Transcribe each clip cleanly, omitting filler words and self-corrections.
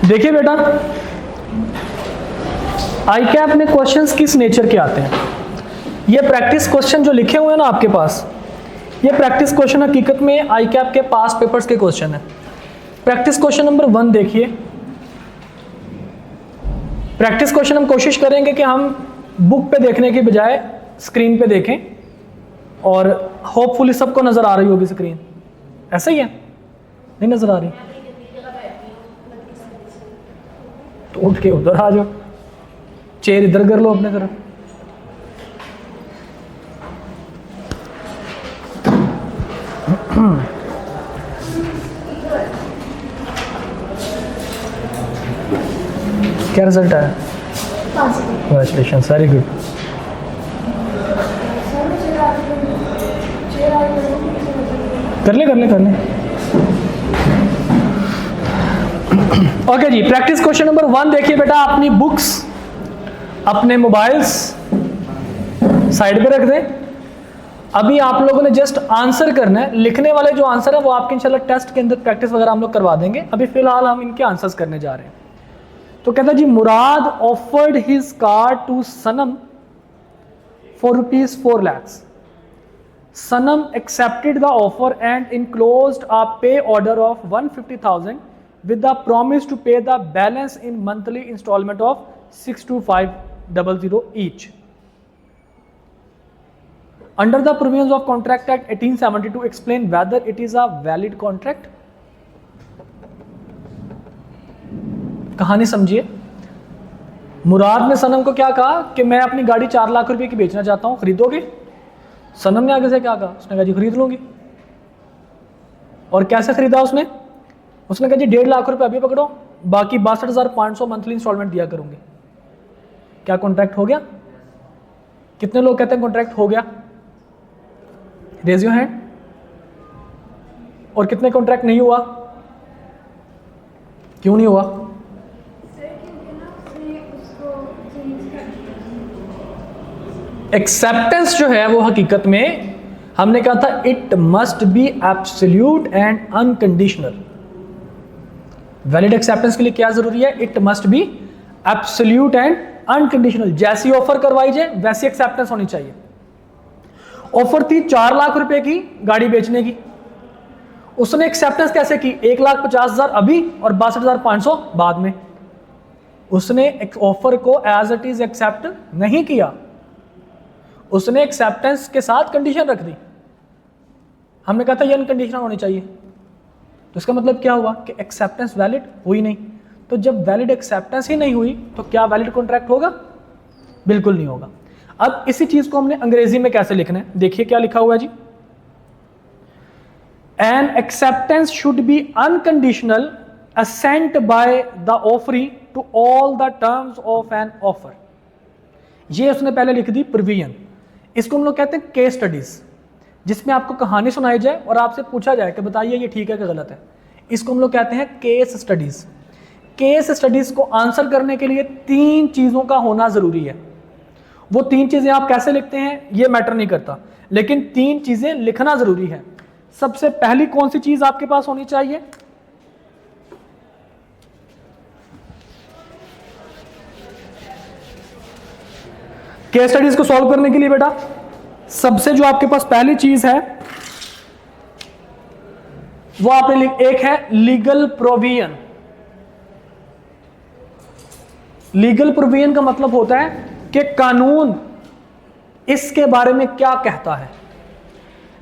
देखिए बेटा, आई कैप में क्वेश्चंस किस नेचर के आते हैं? ये प्रैक्टिस क्वेश्चन जो लिखे हुए हैं ना आपके पास, ये प्रैक्टिस क्वेश्चन हकीकत में आई कैप के पास पेपर्स के क्वेश्चन है। प्रैक्टिस क्वेश्चन नंबर 1 देखिए। प्रैक्टिस क्वेश्चन हम कोशिश करेंगे कि हम बुक पे देखने के बजाय स्क्रीन पे देखें, और होपफुली सबको नजर आ रही होगी स्क्रीन। ऐसा ही है? नहीं नजर आ रही तो उठ के उधर आ जाओ, चेयर इधर कर लो अपने तरफ। क्या रिजल्ट आया? Congratulations, very good. कर ले। ओके जी, प्रैक्टिस क्वेश्चन नंबर 1 देखिए बेटा। अपनी बुक्स, अपने मोबाइल्स साइड पे रख दें। अभी आप लोगों ने जस्ट आंसर करना है। लिखने वाले जो आंसर है वो आपके इंशाल्लाह टेस्ट के अंदर प्रैक्टिस वगैरह हम लोग करवा देंगे। अभी फिलहाल हम इनके आंसर्स करने जा रहे हैं। तो कहता है जी, Murad offered his car to Sanam for ₹4 lakhs. Sanam accepted the offer and enclosed a pay order of 150,000 with the promise to pay the balance in monthly installment of 62500 each. Under the provisions of Contract Act 1872, explain whether it is a valid contract. कहानी समझिए। मुराद ने सनम को क्या कहा कि मैं अपनी गाड़ी 4 लाख रुपए की बेचना चाहता हूं, खरीदोगे? सनम ने आगे से क्या कहा? उसने कहा जी खरीद लूंगी। और कैसे खरीदा उसने? उसने कहा जी 1.5 लाख रुपए अभी पकड़ो, बाकी 62,500 मंथली इंस्टॉलमेंट दिया करूंगी। क्या कॉन्ट्रैक्ट हो गया? कितने लोग कहते हैं कॉन्ट्रैक्ट हो गया? Raise your hand. और कितने कॉन्ट्रैक्ट नहीं हुआ? क्यों नहीं हुआ? एक्सेप्टेंस जो है वो हकीकत में हमने कहा था it must be absolute and unconditional. Valid acceptance के लिए क्या जरूरी है? It must be absolute and unconditional. जैसी ऑफर करवाई जाए वैसी एक्सेप्टेंस होनी चाहिए। ऑफर थी 4 लाख रुपए की गाड़ी बेचने की, उसने एक्सेप्टेंस कैसे की? 1,50,000 अभी और 62,500 बाद में। उसने ऑफर को एज इट इज एक्सेप्ट नहीं किया, उसने एक्सेप्टेंस के साथ कंडीशन रख दी। हमने कहा था ये अनकंडीशनल होनी चाहिए। तो इसका मतलब क्या हुआ कि एक्सेप्टेंस वैलिड हुई नहीं। तो जब वैलिड एक्सेप्टेंस ही नहीं हुई तो क्या वैलिड कॉन्ट्रैक्ट होगा? बिल्कुल नहीं होगा। अब इसी चीज को हमने अंग्रेजी में कैसे लिखना है, देखिए क्या लिखा हुआ है जी। An acceptance should be unconditional assent by the offeree to all the terms of an offer. ये उसने पहले लिख दी प्रोविजन। इसको हम लोग कहते हैं केस स्टडीज, जिसमें आपको कहानी सुनाई जाए और आपसे पूछा जाए कि बताइए ये ठीक है कि गलत है। इसको हम लोग कहते हैं केस स्टडीज। केस स्टडीज को आंसर करने के लिए 3 चीजों का होना जरूरी है। वो 3 चीजें आप कैसे लिखते हैं ये मैटर नहीं करता, लेकिन 3 चीजें लिखना जरूरी है। सबसे पहली कौन सी चीज आपके पास होनी चाहिए? केस स्टडीज को सॉल्व करने के लिए बेटा सबसे जो आपके पास पहली चीज है वो आपने एक है लीगल प्रोविजन। लीगल प्रोविजन का मतलब होता है कि कानून इसके बारे में क्या कहता है।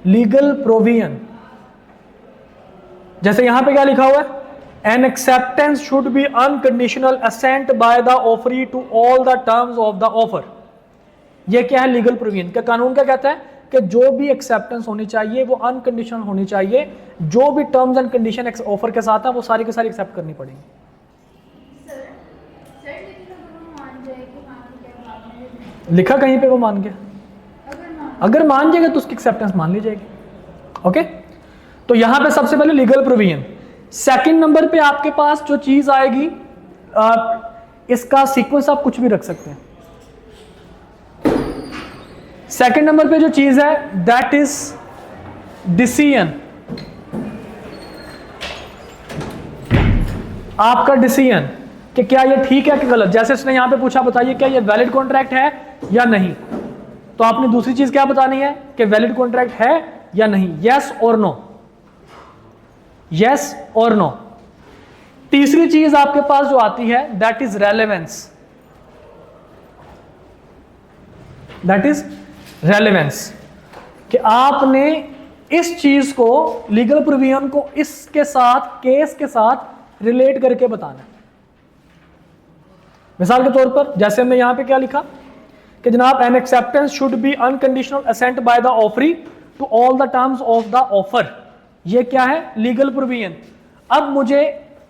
लीगल प्रोविजन, जैसे यहां पे क्या लिखा हुआ है? An acceptance should be unconditional assent by the offeree to all the terms of the offer. ये क्या है? लीगल प्रोविजन का कानून क्या कहता है कि जो भी एक्सेप्टेंस होनी चाहिए वो अनकंडीशनल होनी चाहिए। जो भी टर्म्स एंड कंडीशन ऑफर के साथ है वो सारी की सारी एक्सेप्ट करनी पड़ेगी। लिखा कहीं पे वो मान गया? अगर मान जाएगा तो उसकी एक्सेप्टेंस मान ली जाएगी। ओके, तो यहां पे सबसे पहले लीगल प्रोविजन। सेकंड नंबर पे आपके पास जो चीज आएगी, इसका सीक्वेंस आप कुछ भी रख सकते हैं। सेकंड नंबर पे जो चीज है दैट इज डिसीजन। आपका डिसीजन कि क्या ये ठीक है कि गलत। जैसे उसने यहां पे पूछा बताइए क्या ये वैलिड कॉन्ट्रैक्ट है या नहीं, तो आपने दूसरी चीज क्या बतानी है कि वैलिड कॉन्ट्रैक्ट है या नहीं, यस और नो, यस और नो। तीसरी चीज आपके पास जो आती है that is relevance, that is relevance, कि आपने इस चीज को, लीगल प्रोविजन को इसके साथ, केस के साथ रिलेट करके बताना है। मिसाल के तौर पर जैसे हमने यहां पे क्या लिखा कि जनाब an acceptance should be unconditional assent by the offeree to all the terms of the offer. ये क्या है, लीगल प्रोविजन। अब मुझे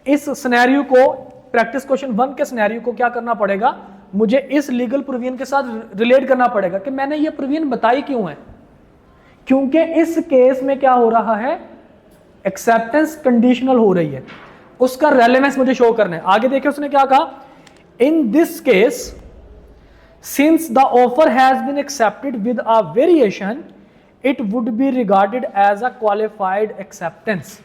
इस सिनेरियो को, प्रैक्टिस क्वेश्चन 1 के सिनेरियो को क्या करना पड़ेगा, मुझे इस लीगल प्रोविजन के साथ रिलेट करना पड़ेगा कि मैंने ये प्रोविजन बताई क्यों है, क्योंकि इस केस में क्या हो रहा है, एक्सेप्टेंस कंडीशनल हो रही है, उसका रेलेवेंस मुझे शो करना है। आगे देखिए उसने क्या कहा, in this case since the offer has been accepted with a variation it would be regarded as a qualified acceptance.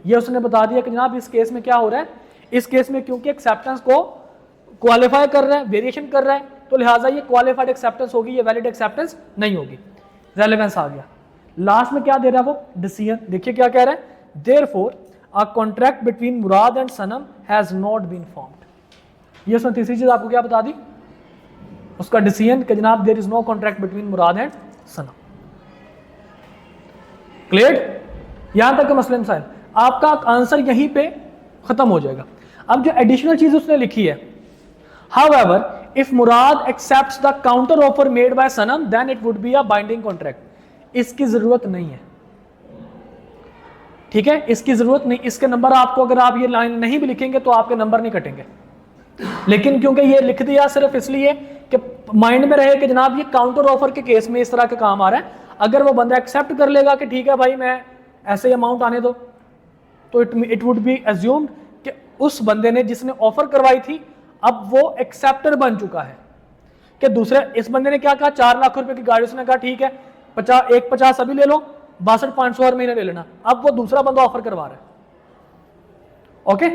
ये उसने बता दिया कि जनाब इस केस में क्या हो रहा है, इस केस में क्योंकि एक्सेप्टेंस को क्वालिफाई कर रहा है, वेरिएशन कर रहा है, तो लिहाजा ये क्वालिफाइड एक्सेप्टेंस होगी, ये वैलिड एक्सेप्टेंस नहीं होगी। रेलेवेंस आ गया। लास्ट में क्या दे रहा है वो, डिसीजन। देखिए क्या कह रहा है, therefore a contract between Murad and Sanam has not been formed. ये उसने तीसरी चीज आपको क्या बता दी, उसका डिसीजन कि जनाब there is no contract between Murad and Sanam. Clear, यहां तक मसले मसाइल, आपका आंसर यहीं पे खत्म हो जाएगा। अब जो एडिशनल चीज उसने लिखी है, however if Murad accepts the counter offer made by Sanam then it would be a binding contract। इसकी जरूरत नहीं है, ठीक है, इसकी जरूरत नहीं। इसके नंबर आपको, अगर आप ये लाइन नहीं भी लिखेंगे तो आपके नंबर नहीं कटेंगे, लेकिन क्योंकि ये लिख दिया सिर्फ इसलिए कि माइंड में रहे कि जनाब ये काउंटर ऑफर के केस में इस तरह का काम आ रहा है, अगर वो बंदा एक्सेप्ट कर लेगा कि ठीक है भाई मैं ऐसे अमाउंट आने दो, तो इट वुड बी एज्यूम्ड कि उस बंदे ने जिसने ऑफर करवाई थी अब वो एक्सेप्टर बन चुका है। कि दूसरे, इस बंदे ने क्या कहा, 4 लाख रुपए की गाड़ी, उसने कहा ठीक है 50 अभी ले लो, 62,500 हर महीने ले लेना। अब वो दूसरा बंदा ऑफर करवा रहा है, ओके।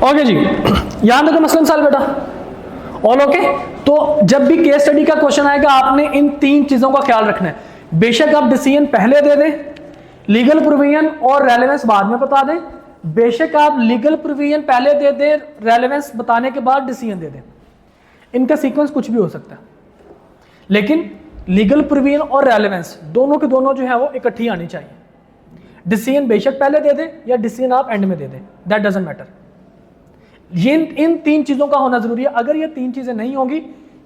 ओके जी, यहां तक मसलन साल बेटा ऑल ओके। तो जब भी केस स्टडी का क्वेश्चन आएगा आपने इन 3 चीजों का ख्याल रखना है। बेशक आप डिसीजन पहले दे दें, लीगल प्रोविजन और रेलेवेंस बाद में बता दें, बेशक आप लीगल प्रोविजन पहले दे दें, रेलेवेंस बताने के बाद डिसीजन दे दें, इनका सीक्वेंस कुछ भी हो सकता है, लेकिन लीगल प्रोविजन और रेलेवेंस दोनों के दोनों जो है वो इकट्ठी आनी चाहिए। डिसीजन बेशक पहले दे दें या डिसीजन आप एंड में दे दें, दैट डजंट मैटर। ये इन 3 चीजों का होना जरूरी है। अगर ये 3 चीजें नहीं होंगी,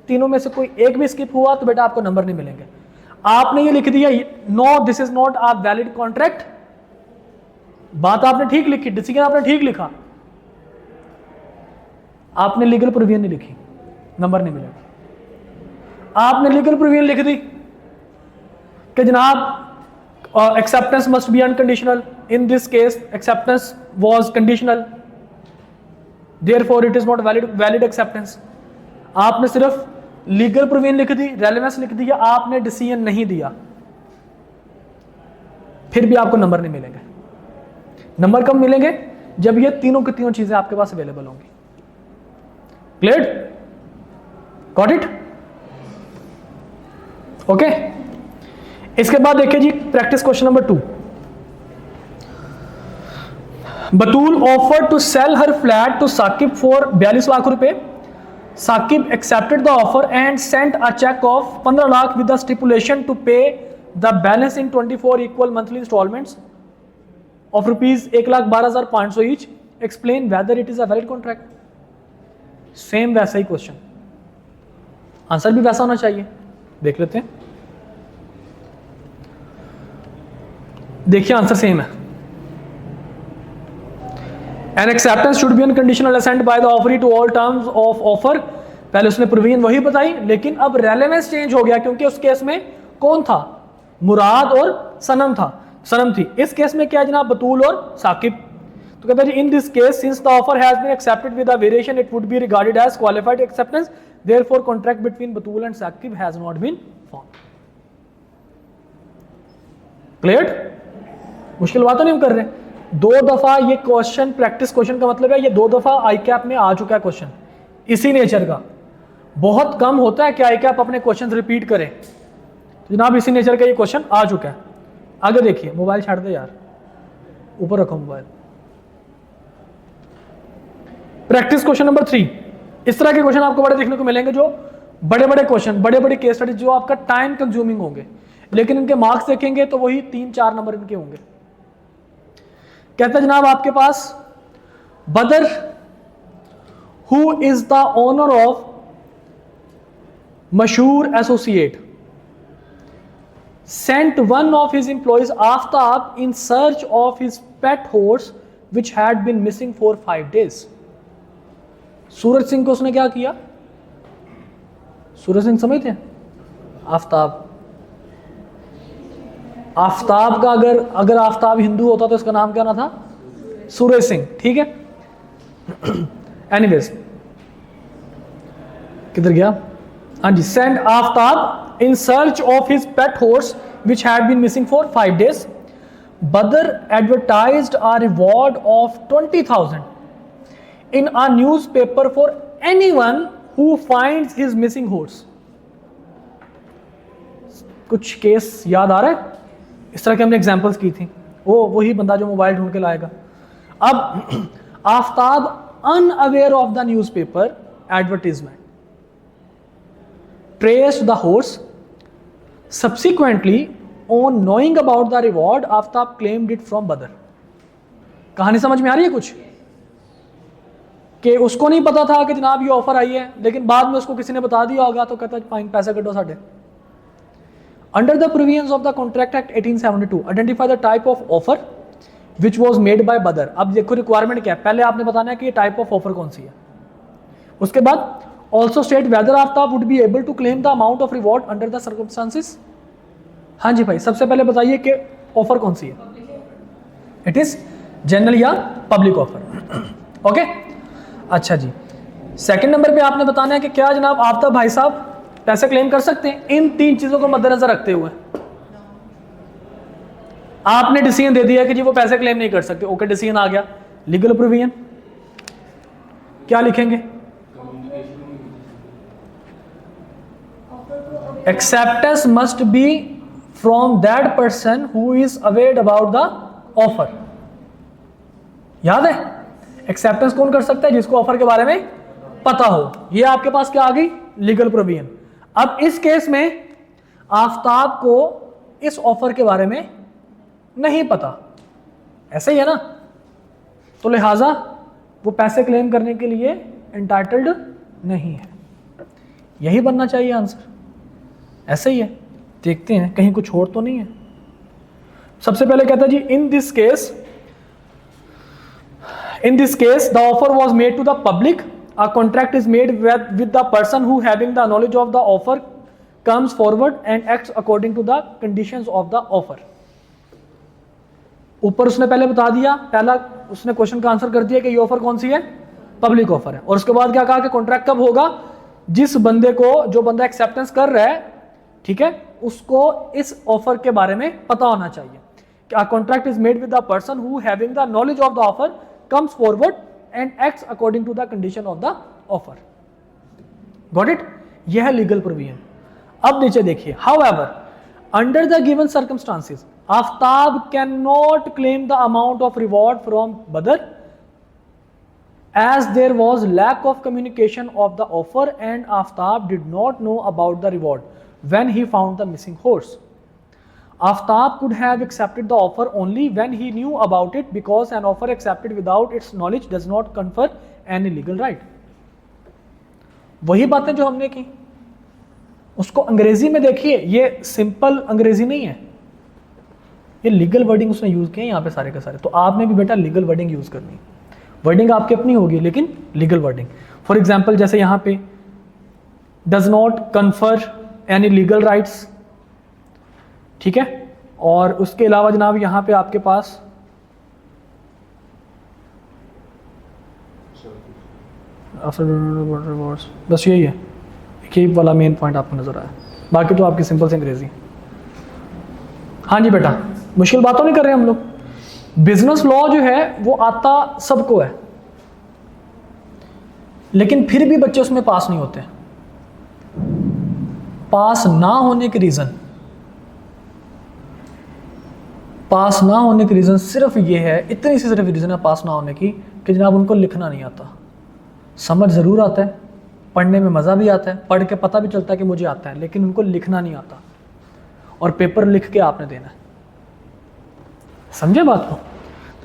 तीनों में से कोई एक भी स्किप हुआ तो बेटा आपको नंबर नहीं मिलेंगे। आपने ये लिख दिया no this is not a valid contract, बात आपने ठीक लिखी, डिसीजन आपने ठीक लिखा, आपने लीगल प्रोविजन नहीं लिखी, नंबर नहीं मिलेगा। आपने लीगल प्रोविजन लिख दी कि जनाब acceptance must be unconditional, in this case acceptance was conditional, therefore it is not valid acceptance. आपने सिर्फ लीगल प्रोविजन लिख दी, रेलेवेंस लिख दिया, आपने डिसीजन नहीं दिया, फिर भी आपको नंबर नहीं मिलेंगे। नंबर कब मिलेंगे, जब ये तीनों की तीनों चीजें आपके पास अवेलेबल होंगी। Clear, got it, okay. इसके बाद देखिए जी practice question number 2। Batool offer to sell her flat to Saqib for 42 lakh rupaye. Saqib accepted the offer and sent a cheque of 15 lakh with the stipulation to pay the balance in 24 equal monthly instalments of rupees 1,12,500 each. Explain whether it is a valid contract. Same वैसा ही question, answer भी वैसा होना चाहिए। देख लेते हैं, देखिए आंसर सेम है। An acceptance should be unconditional assent by the offeree to all terms of offer। पहले उसने प्रोविजन वही बताई, लेकिन अब रेलेवेंस चेंज हो गया क्योंकि उस केस में कौन था, मुराद और सनम था, सनम थी। इस केस में क्या है जनाब, बतूल और साकिब। तो कहता है in this case since the offer has been accepted with a variation it would be regarded as qualified acceptance therefore contract between Batool and Saqib has not been form. Clear? मुश्किल बात तो नहीं हम कर रहे। 2 दफा ये क्वेश्चन प्रैक्टिस क्वेश्चन का मतलब है ये 2 दफा आई कैप में आ चुका है क्वेश्चन इसी नेचर का। बहुत कम होता है कि आई कैप अपने क्वेश्चन रिपीट करे। तो जनाब इसी नेचर का ये क्वेश्चन आ चुका है। आगे देखिए, मोबाइल छाड़ दे यार, ऊपर रखो मोबाइल। Practice question number 3। इस तरह के क्वेश्चन आपको बड़े देखने को मिलेंगे, जो बड़े बड़े क्वेश्चन, बड़े बड़े केस स्टडीज जो आपका टाइम कंज्यूमिंग होंगे, लेकिन इनके मार्क्स देखेंगे तो वही 3-4 नंबर इनके होंगे। कहता है जनाब आपके पास बदर who is the owner of मशहूर associate sent one of his employees Aftab in search of his pet horse which had been missing for 5 days. Suraj Singh को उसने क्या किया? सूरज सिंह समझते हैं? आफ्ताब। आफ्ताब का अगर आफ्ताब हिंदू होता तो इसका नाम क्या ना था? सूरज सिंह। ठीक है, एनीवेज किधर गया? हाँ जी, send Aftab in search of his pet horse which had been missing for 5 days. Badr advertised a reward of 20,000 in a newspaper for anyone who finds his missing horse. कुछ केस याद आ रहा है? इस तरह के हमने एग्जांपल्स की थी। वही बंदा जो मोबाइल ढूंढ के लाएगा। अब Aftab unaware of the newspaper advertisement traced the horse. Subsequently, on knowing about the reward, Aftab claimed it from Badr. कहानी समझ में आ रही है कुछ? कि उसको नहीं पता था कि जनाब ये ऑफर आई है, लेकिन बाद में उसको किसी ने बता दिया होगा, तो कहता है फाइन पैसे कटो साढ़े। Under the provisions of the Contract Act 1872, identify the type of offer which was made by Badr. अब देखो रिक्वायरमेंट क्या है, पहले आपने बताना है कि ये टाइप ऑफ ऑफर कौन सी है। उसके बाद also state whether Aftab would be able to claim the amount of reward under the circumstances. हाँ जी भाई, सबसे पहले बताइए कि ऑफर कौन सी है? इट इज जनरल या पब्लिक ऑफर। ओके, अच्छा जी। सेकंड नंबर पे आपने बताना है कि क्या जनाब आफ्ताब भाई साहब पैसे क्लेम कर सकते हैं? इन 3 चीजों को मद्देनजर रखते हुए आपने डिसीजन दे दिया कि जी वो पैसे क्लेम नहीं कर सकते। ओके, डिसीजन आ गया। लीगल प्रोविजन क्या लिखेंगे? Acceptance must be from that person who is aware about the offer. याद है? एक्सेप्टेंस कौन कर सकता है? जिसको ऑफर के बारे में पता हो। ये आपके पास क्या आ गई? Legal provision. अब इस केस में आफ्ताब को इस ऑफर के बारे में नहीं पता, ऐसे ही है ना, तो लिहाजा वो पैसे क्लेम करने के लिए एंटाइटल्ड नहीं है। यही बनना चाहिए आंसर। ऐसे ही है, देखते हैं कहीं कुछ और तो नहीं है। सबसे पहले कहता है जी in this case the offer was made to the public, a contract is made with the person who having the knowledge of the offer comes forward and acts according to the conditions of the offer. ऊपर उसने पहले बता दिया, पहला उसने question का answer कर दिया कि ये ऑफर कौन सी है? पब्लिक ऑफर है। और उसके बाद क्या कहा कि कॉन्ट्रैक्ट कब होगा? जिस बंदे को, जो बंदा एक्सेप्टेंस कर रहा है, ठीक है, उसको इस ऑफर के बारे में पता होना चाहिए कि a contract is made with the person who having the knowledge of the offer comes forward and acts according to the condition of the offer. Got it? यह है लीगल प्रोविजन। अब नीचे देखिए, however under the given circumstances Aftab can not claim the amount of reward from Badar as there was lack of communication of the offer and Aftab did not know about the reward when he found the missing horse. Aftab could have accepted the offer only when he knew about it because an offer accepted without its knowledge does not confer any legal right. वही बातें जो हमने की, उसको अंग्रेजी में देखिए, ये सिंपल अंग्रेजी नहीं है, ये लीगल वर्डिंग उसने यूज किए यहाँ पे सारे के सारे। तो आपने भी बेटा लीगल वर्डिंग यूज करनी है। वर्डिंग आपकी अपनी होगी लेकिन लीगल वर्डिंग। फॉर एग्जाम्पल जैसे यहाँ पे does not confer any legal rights, ठीक है। और उसके अलावा जनाब यहाँ पे आपके पास बस यही है, यही वाला मेन पॉइंट आपको नज़र आया, बाकी तो आपकी सिंपल से अंग्रेजी। हाँ जी बेटा, मुश्किल बातों नहीं कर रहे हम लोग। बिजनेस लॉ जो है वो आता सबको है, लेकिन फिर भी बच्चे उसमें पास नहीं होते। पास ना होने के रीज़न सिर्फ ये है, इतनी सी सिर्फ रीज़न है पास ना होने की, कि जनाब उनको लिखना नहीं आता। समझ ज़रूर आता है, पढ़ने में मज़ा भी आता है, पढ़ के पता भी चलता है कि मुझे आता है, लेकिन उनको लिखना नहीं आता, और पेपर लिख के आपने देना है। समझे बात को?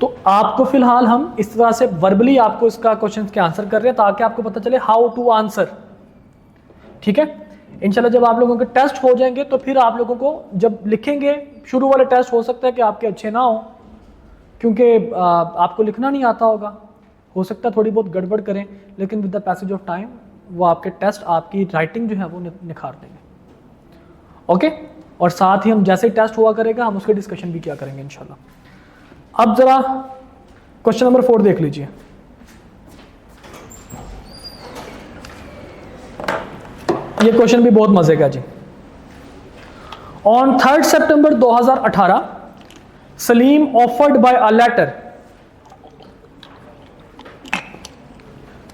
तो आपको फ़िलहाल हम इस तरह से वर्बली आपको इसका क्वेश्चन के आंसर कर रहे हैं, ताकि आपको पता चले हाउ टू आंसर। ठीक है, इंशाल्लाह जब आप लोगों के टेस्ट हो जाएंगे तो फिर आप लोगों को जब लिखेंगे, शुरू वाले टेस्ट हो सकता है कि आपके अच्छे ना हो, क्योंकि आपको लिखना नहीं आता होगा, हो सकता है थोड़ी बहुत गड़बड़ करें, लेकिन with the passage of time वो आपके टेस्ट, आपकी राइटिंग जो है वो निखार देंगे। ओके, और साथ ही हम जैसे ही टेस्ट हुआ करेगा हम उसके डिस्कशन भी किया करेंगे इंशाल्लाह। अब ज़रा क्वेश्चन नंबर 4 देख लीजिए। ये क्वेश्चन भी बहुत मजे का जी। On 3 September 2018 Salim offered by a letter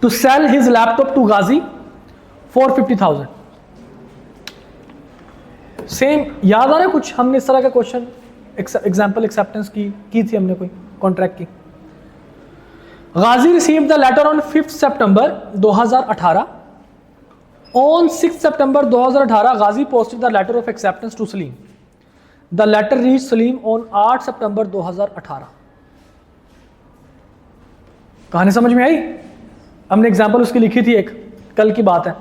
to sell his laptop to Ghazi for 50,000। Same याद आ रहा है कुछ? हमने इस तरह का क्वेश्चन एग्जाम्पल एक्सेप्टेंस की थी हमने, कोई कॉन्ट्रैक्ट की। Ghazi received the letter on 5 September 2018। On 6 September 2018, Ghazi posted the letter of acceptance to Salim. The letter reached Salim on 8 September 2018. कहानी समझ में आई? हमने एग्जाम्पल उसकी लिखी थी, एक कल की बात है।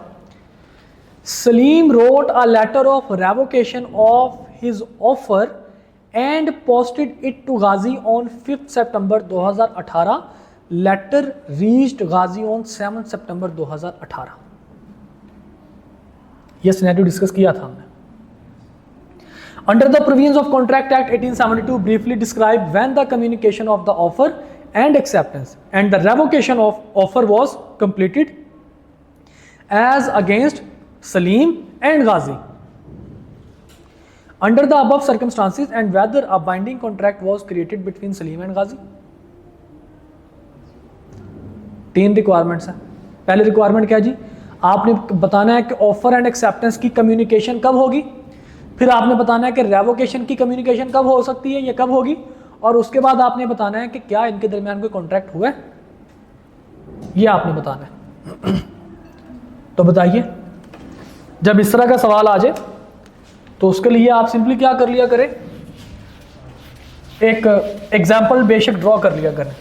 Salim wrote a letter of revocation of his offer and posted it to Ghazi on 5 September 2018. Letter reached Ghazi on 7 September 2018. यह सिनेरियो डिस्कस किया था हमने। Under the provisions of contract act 1872 briefly describe when the communication of the offer and acceptance and the revocation of offer was completed as against Salim and Ghazi under the above circumstances and whether a binding contract was created between Salim and Ghazi. 3 requirements हैं। पहली requirement क्या है जी? आपने बताना है कि offer and acceptance की communication कब होगी, फिर आपने बताना है कि रेवोकेशन की कम्युनिकेशन कब हो सकती है या कब होगी, और उसके बाद आपने बताना है कि क्या इनके दरमियान कोई कॉन्ट्रैक्ट हुआ है, ये आपने बताना है। तो बताइए, जब इस तरह का सवाल आ जाए तो उसके लिए आप सिंपली क्या कर लिया करें, एक एग्जाम्पल बेशक ड्रॉ कर लिया करें।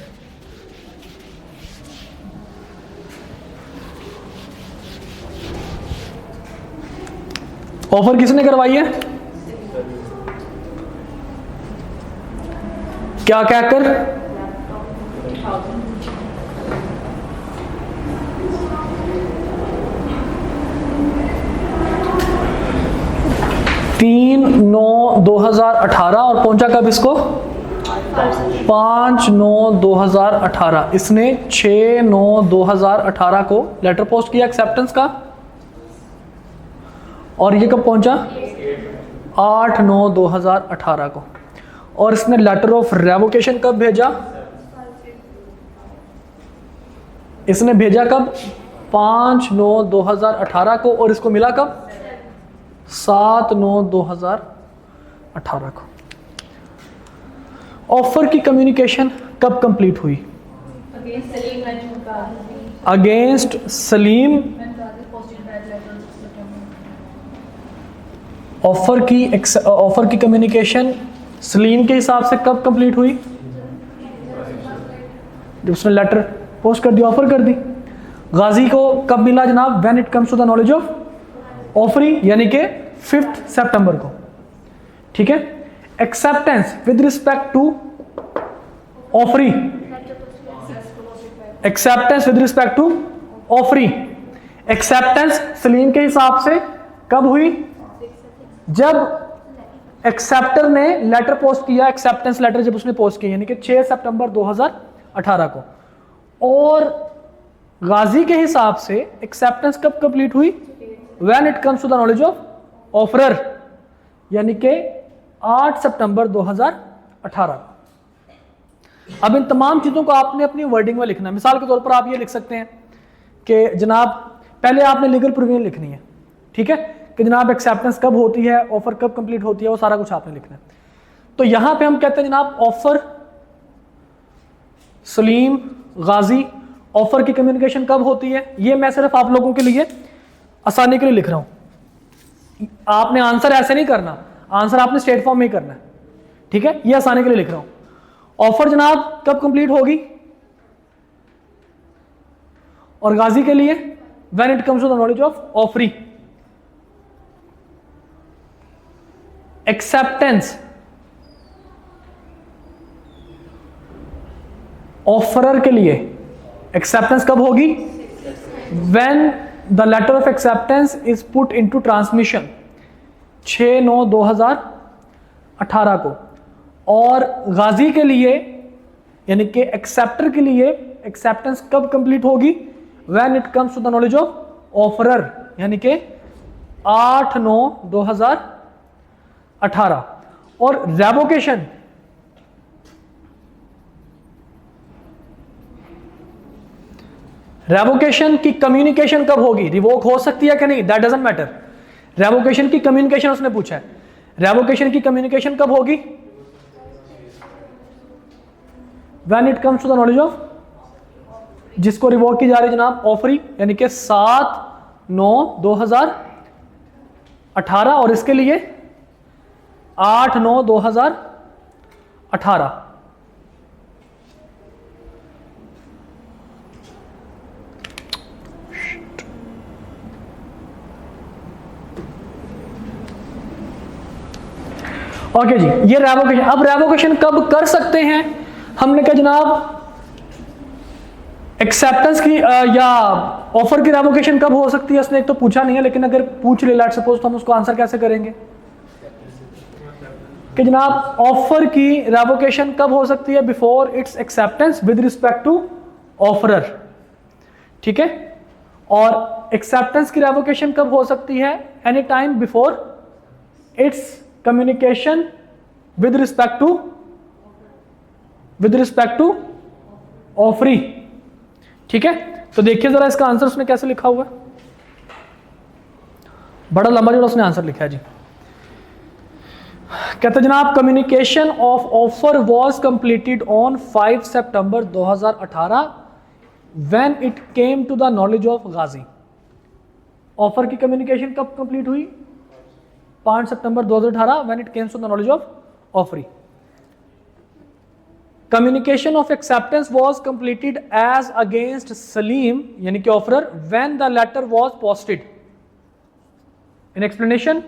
ऑफर किसने करवाई है? क्या कहकर? तीन 9/2018 और पहुंचा कब इसको? 5/9/2018। इसने 6/9/2018 को लेटर पोस्ट किया एक्सेप्टेंस का, और ये कब पहुंचा? 8/9/2018 को। और इसने लेटर ऑफ रेवोकेशन कब भेजा? इसने भेजा कब? 5/9/2018 को, और इसको मिला कब? 7/9/2018 को। ऑफर की कम्युनिकेशन कब कंप्लीट हुई? अगेंस्ट सलीम। ऑफर की कम्युनिकेशन सलीम के हिसाब से कब कंप्लीट हुई? जब उसने लेटर पोस्ट कर दी, ऑफर कर दी। गाजी को कब मिला जनाब? When it comes to the knowledge of offering, यानी कि 5 सितंबर को। ठीक है। Acceptance with respect to offering, acceptance with respect to offering, acceptance Salim के हिसाब से कब हुई? जब एक्सेप्टर ने लेटर पोस्ट किया, एक्सेप्टेंस लेटर जब उसने पोस्ट किया, यानी कि 6 सितंबर 2018 को। और गाजी के हिसाब से एक्सेप्टेंस कब कंप्लीट हुई? When it comes to the knowledge of offeror, यानी कि 8 सितंबर 2018। अब इन तमाम चीजों को आपने अपनी वर्डिंग में लिखना है। मिसाल के तौर पर आप ये लिख सकते हैं कि जनाब पहले आपने लीगल प्रोविजन लिखनी है, ठीक है, कि जनाब एक्सेप्टेंस कब होती है, ऑफर कब कंप्लीट होती है, वो सारा कुछ आपने लिखना है। तो यहां पे हम कहते हैं जनाब ऑफर सलीम गाजी, ऑफर की कम्युनिकेशन कब होती है। ये मैं सिर्फ आप लोगों के लिए आसानी के लिए लिख रहा हूं, आपने आंसर ऐसे नहीं करना, आंसर आपने स्टेट फॉर्म में ही करना है, ठीक है, ये आसानी के लिए लिख रहा हूं। ऑफर जनाब कब कंप्लीट होगी, और गाजी के लिए when it comes to the knowledge of offeree. Acceptance offeror के लिए एक्सेप्टेंस कब होगी? When the letter of acceptance is put into transmission 6/9/2018 को। और गाजी के लिए यानी कि एक्सेप्टर के लिए एक्सेप्टेंस कब कंप्लीट होगी? When it comes to the knowledge of offeror, यानी कि 8/9/2018। और रेवोकेशन रेवोकेशन की कम्युनिकेशन कब होगी? रिवोक हो सकती है कि नहीं, दैट डजंट मैटर। रेवोकेशन की कम्युनिकेशन उसने पूछा है, रेवोकेशन की कम्युनिकेशन कब होगी? When it comes to the knowledge of, जिसको रिवोक की जा रही है जनाब ऑफरी, यानी कि 7/9/2018, और इसके लिए 8/9/2018। ओके जी, ये रेवोकेशन। अब रेवोकेशन कब कर सकते हैं? हमने कहा जनाब एक्सेप्टेंस की या ऑफर की रेवोकेशन कब हो सकती है, उसने एक तो पूछा नहीं है, लेकिन अगर पूछ ले लेट सपोज, तो हम उसको आंसर कैसे करेंगे कि जनाब ऑफर की रेवोकेशन कब हो सकती है? Before its acceptance with respect to offeror, ठीक है। और एक्सेप्टेंस की रेवोकेशन कब हो सकती है? Any time before its communication with respect to offeree, ठीक है। तो देखिए जरा इसका आंसर उसने कैसे लिखा हुआ है, बड़ा लंबा जोड़ा उसने आंसर लिखा है जी। कहते जनाब communication of offer was completed on 5 September 2018 when it came to the knowledge of Ghazi. Offer की कम्युनिकेशन कब कंप्लीट हुई? 5 सितंबर 2018 when it comes to the knowledge of offeree. Communication of acceptance was completed as against Salim यानी कि offeror when the letter was posted in explanation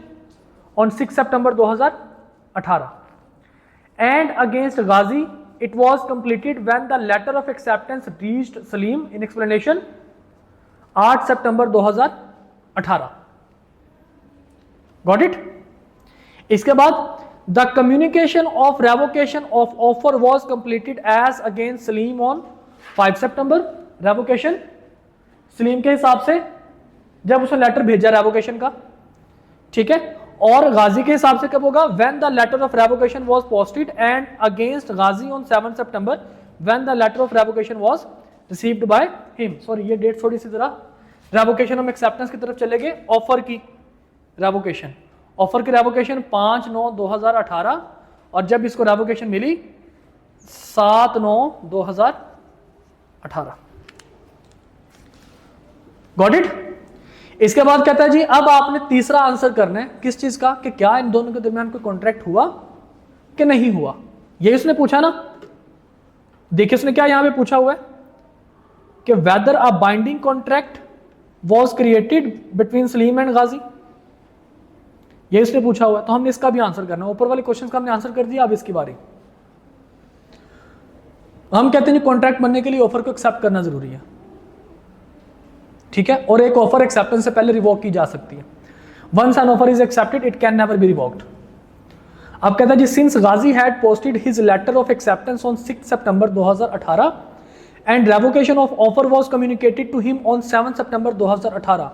on 6 September 2018 and against Ghazi it was completed when the letter of acceptance reached Salim in explanation 8 September 2018। Got it? इसके बाद the communication of revocation of offer was completed as against Salim on 5 September. revocation Salim के हिसाब से जब उसने letter भेजा revocation का, ठीक है। और गाजी के हिसाब से कब होगा? when the letter of revocation was posted and against Ghazi on 7 September when the letter of revocation was received by him। Sorry ये डेट थोड़ी सी जरा, रेवोकेशन हम एक्सेप्टेंस की तरफ चले गए। ऑफर की रेवोकेशन, ऑफर की रेवोकेशन 5/9/2018 और जब इसको रेवोकेशन मिली 7/9/2018। Got it? इसके बाद कहता है जी अब आपने तीसरा आंसर करना है किस चीज का, कि क्या इन दोनों के दरमियान कोई कॉन्ट्रैक्ट हुआ कि नहीं हुआ। यही उसने पूछा ना। देखिए उसने क्या यहां पे पूछा हुआ है कि whether a binding contract was created between Salim and Ghazi. यही उसने पूछा हुआ है, तो हमने इसका भी आंसर करना है। ऊपर वाले क्वेश्चन का हमने आंसर कर दिया, अब इसकी बारी। हम कहते हैं कॉन्ट्रैक्ट बनने के लिए ऑफर को एक्सेप्ट करना जरूरी है, ठीक है। और एक ऑफर एक्सेप्टेंस से पहले रिवोक की जा सकती है। Once an offer is accepted it can never be revoked. अब कहता है जी since Ghazi had posted his letter of acceptance on 6 September 2018 and revocation of offer was communicated to him on 7 September 2018.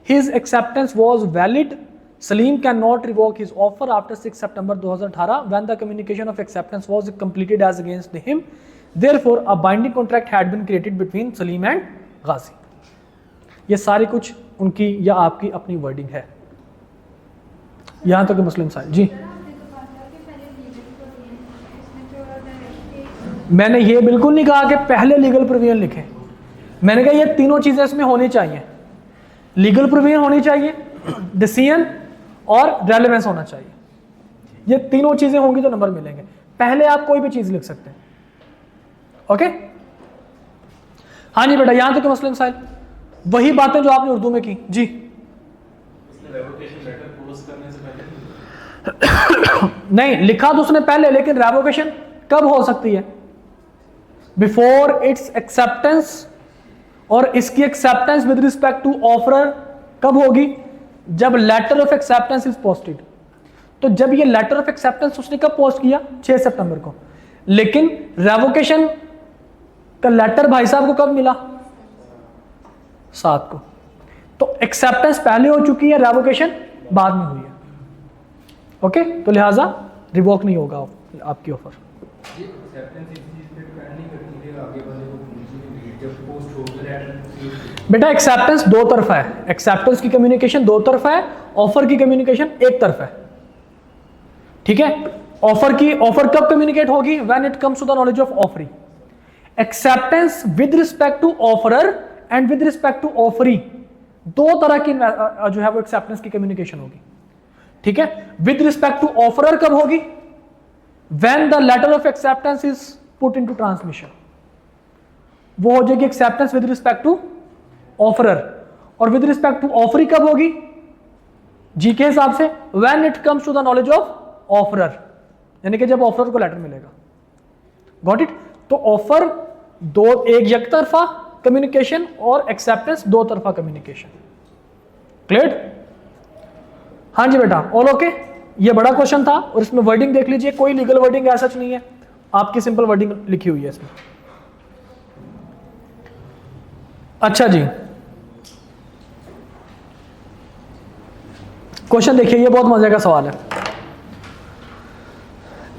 His acceptance was valid. Salim cannot revoke his offer after 6 September 2018 when the communication of acceptance was completed as against him. Therefore, a binding contract had been created between Salim and Ghazi. ये सारी कुछ उनकी या आपकी अपनी wording है. यहाँ तक मुस्लिम साहिब जी. मैंने ये बिल्कुल नहीं कहा कि पहले लीगल प्रोविजन लिखें. मैंने कहा ये तीनों चीजें इसमें होनी चाहिए. लीगल प्रोविजन होनी चाहिए, डिसीजन और रेलेवेंस होना चाहिए. ये तीनों चीजें होंगी तो नंबर मिलेंगे. पहले आप कोई भी चीज लिख सकते हैं. ओके. हाँ जी बेटा, यहां तक मुस्लिम साहिब वही बातें जो आपने उर्दू में की जी. नहीं लिखा तो उसने पहले, लेकिन रेवोकेशन कब हो सकती है? Before its acceptance. और इसकी acceptance with respect to offeror कब होगी? जब letter of acceptance is posted. तो जब ये लेटर ऑफ एक्सेप्टेंस उसने कब पोस्ट किया? 6 सितंबर को. लेकिन रेवोकेशन का लेटर भाई साहब को कब मिला? 7 को. तो एक्सेप्टेंस पहले हो चुकी है, रेवोकेशन बाद में हुई है. ओके. तो लिहाजा रिवोक नहीं होगा आपकी ऑफर. बेटा एक्सेप्टेंस दो तरफा है. एक्सेप्टेंस की कम्युनिकेशन दो तरफा है, ऑफर की कम्युनिकेशन एक तरफा है. ठीक है. ऑफर कब कम्युनिकेट होगी? When it comes to the knowledge of offeree. Acceptance with respect to offeror and with respect to offeree, दो तरह की जो है वो एक्सेप्टेंस की कम्युनिकेशन होगी. ठीक है. विद रिस्पेक्ट टू ऑफरर कब होगी? When the letter of acceptance is put into transmission. वो हो जाएगी acceptance with respect to offeror. और विद रिस्पेक्ट टू ऑफरी कब होगी जी के हिसाब से? When it comes to the knowledge of offeror, यानी कि जब ऑफरर को लेटर मिलेगा. Got it. तो ऑफर दो, एक तरफा कम्युनिकेशन और एक्सेप्टेंस दो तरफा कम्युनिकेशन. क्लियर? हाँ जी बेटा, ऑल ओके. ये बड़ा क्वेश्चन था और इसमें वर्डिंग देख लीजिए. कोई लीगल वर्डिंग ऐसा नहीं है, आपकी सिंपल वर्डिंग लिखी हुई है इसमें. अच्छा जी, क्वेश्चन देखिए, ये बहुत मजे का सवाल है.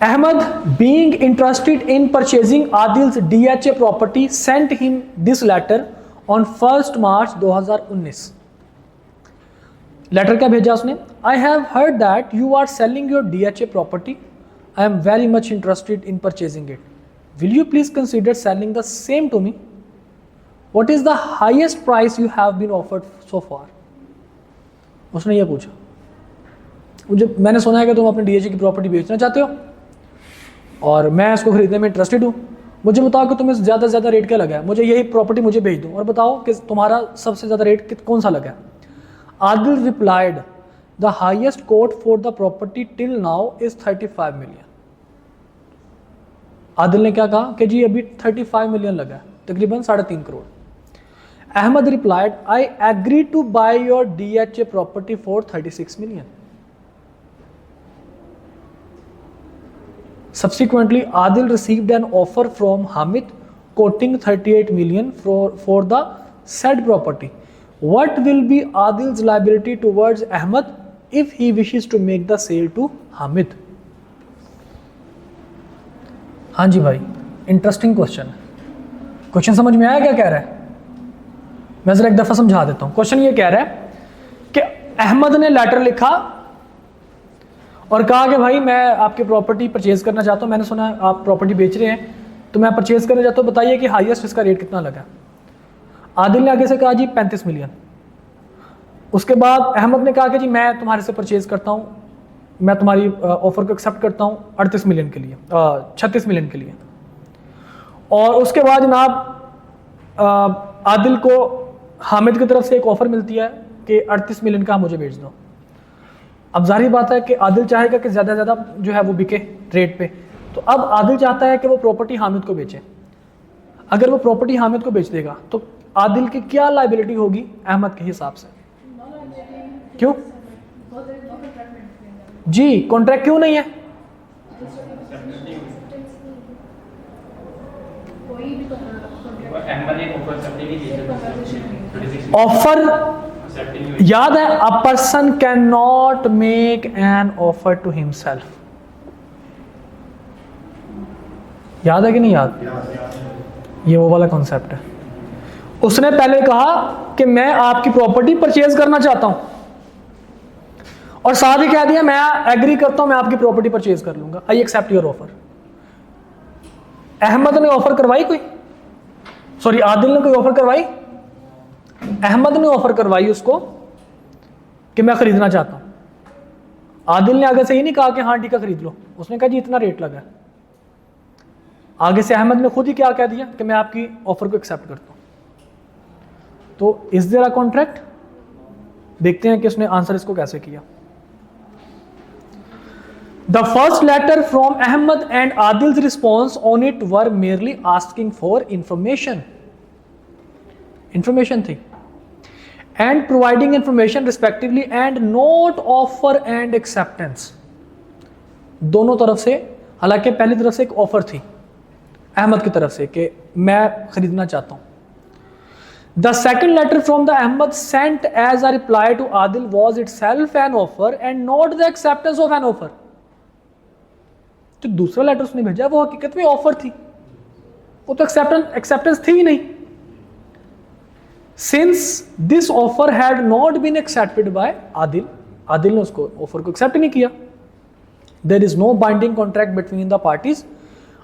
Ahmad being interested in purchasing Adil's DHA property sent him this letter on 1 March 2019. लेटर क्या भेजा उसने? I have heard that you are selling your DHA property. I am very much interested in purchasing it. Will you please consider selling the same to me? What is the highest price you have been offered so far? उसने ये पूछा. मुझे मैंने सुना है कि तुम अपने DHA की प्रॉपर्टी बेचना चाहते हो और मैं इसको खरीदने में इंटरेस्टेड हूँ. मुझे बताओ कि तुम्हें ज़्यादा से ज़्यादा रेट क्या लगा है. मुझे यही प्रॉपर्टी मुझे बेच दो और बताओ कि तुम्हारा सबसे ज़्यादा रेट कौन सा लगा है. Adil replied the highest quote for the property till now is 35 million. Adil ने क्या कहा कि जी अभी 35 मिलियन लगा है, तकरीबन 3.5 crore. Ahmad replied, I agree to buy your DHA property for 36 million. Subsequently, Adil received an offer from Hamid quoting 38 million for the said property. What will be Adil's liability towards Ahmad if he wishes to make the sale to Hamid? हाँ जी भाई, interesting question. Question समझ में आया क्या कह रहा है? मैं जरा एक दफा समझा देता हूं. क्वेश्चन ये कह रहा है कि अहमद ने लेटर लिखा और कहा कि भाई मैं आपकी प्रॉपर्टी परचेज करना चाहता हूं. मैंने सुना आप प्रॉपर्टी बेच रहे हैं तो मैं परचेज करना चाहता हूं, बताइए कि हाईएस्ट इसका रेट कितना लगा. आदिल ने आगे से कहा जी 35 मिलियन. उसके बाद अहमद ने कहा कि जी मैं तुम्हारे से परचेज करता हूं, मैं तुम्हारी ऑफर को एक्सेप्ट करता हूं 38 मिलियन के लिए, 36 मिलियन के लिए. और उसके बाद जनाब आदिल को हामिद की तरफ से एक ऑफर मिलती है कि 38 मिलियन का मुझे बेच दो. अब जाहिर बात है कि आदिल चाहेगा कि ज़्यादा से ज़्यादा जो है वो बिके रेट पे. तो अब आदिल चाहता है कि वो प्रॉपर्टी हामिद को बेचे. अगर वो प्रॉपर्टी हामिद को बेच देगा तो आदिल की क्या लाइबिलिटी होगी अहमद के हिसाब से? क्यों जी, कॉन्ट्रैक्ट क्यों नहीं है? कोई भी अहमद ने ऑफर एक्सेप्ट नहीं की, ऑफर एक्सेप्ट नहीं हुई। याद है, a person can not make an offer to himself. याद है कि नहीं याद? ये वो वाला कॉन्सेप्ट है। उसने पहले कहा कि मैं आपकी प्रॉपर्टी परचेज करना चाहता हूं, और साथ ही कह दिया मैं एग्री करता हूं, मैं आपकी प्रॉपर्टी परचेज कर लूंगा, I accept your offer. Ahmed ने ऑफर करवाई कोई, सॉरी आदिल ने कोई ऑफर करवाई? अहमद ने ऑफर करवाई उसको कि मैं खरीदना चाहता हूं। आदिल ने आगे से ही नहीं कहा कि हाँ ठीक है खरीद लो, उसने कहा जी इतना रेट लगा। आगे से अहमद ने खुद ही क्या कह दिया कि मैं आपकी ऑफर को एक्सेप्ट करता हूं। तो इज देयर अ कॉन्ट्रैक्ट? देखते हैं कि उसने आंसर इसको कैसे किया। The first letter from Ahmad and Adil's response on it were merely asking for information, information थी, and providing information respectively, and not offer and acceptance. दोनों तरफ से, हालांकि पहली तरफ से एक ऑफर थी अहमद की तरफ से कि मैं खरीदना चाहता हूं। The second letter from the Ahmed sent as a reply to Adil was itself an offer and not the acceptance of an offer. जो दूसरा लेटर उसने भेजा वो हकीकत में ऑफर थी, वो तो एक्सेप्टेंस थी ही नहीं। Since this offer had not been accepted by Adil, Adil ने उसको ऑफर को एक्सेप्ट नहीं किया। There is no binding contract between the parties,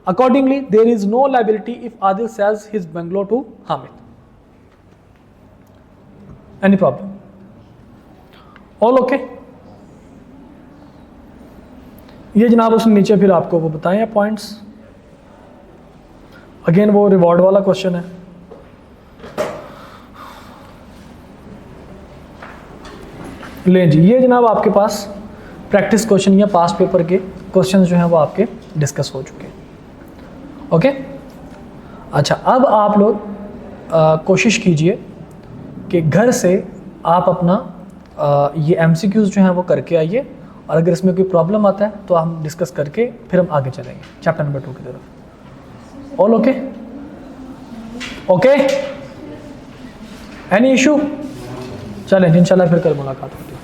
accordingly there is no liability if Adil sells his bungalow to Hamid. Any problem? All okay? ये जनाब उसने नीचे फिर आपको वो बताए हैं पॉइंट्स। अगेन वो रिवॉर्ड वाला क्वेश्चन है। ले जी, ये जनाब आपके पास प्रैक्टिस क्वेश्चन या पास्ट पेपर के क्वेश्चन जो हैं वो आपके डिस्कस हो चुके हैं। ओके अच्छा, अब आप लोग कोशिश कीजिए कि घर से आप अपना ये MCQs जो हैं वो करके आइए, और अगर इसमें कोई प्रॉब्लम आता है तो हम डिस्कस करके फिर हम आगे चलेंगे चैप्टर नंबर 2 की तरफ। All okay? Okay, any issue? चलें इंशाल्लाह फिर कल मुलाकात होगी।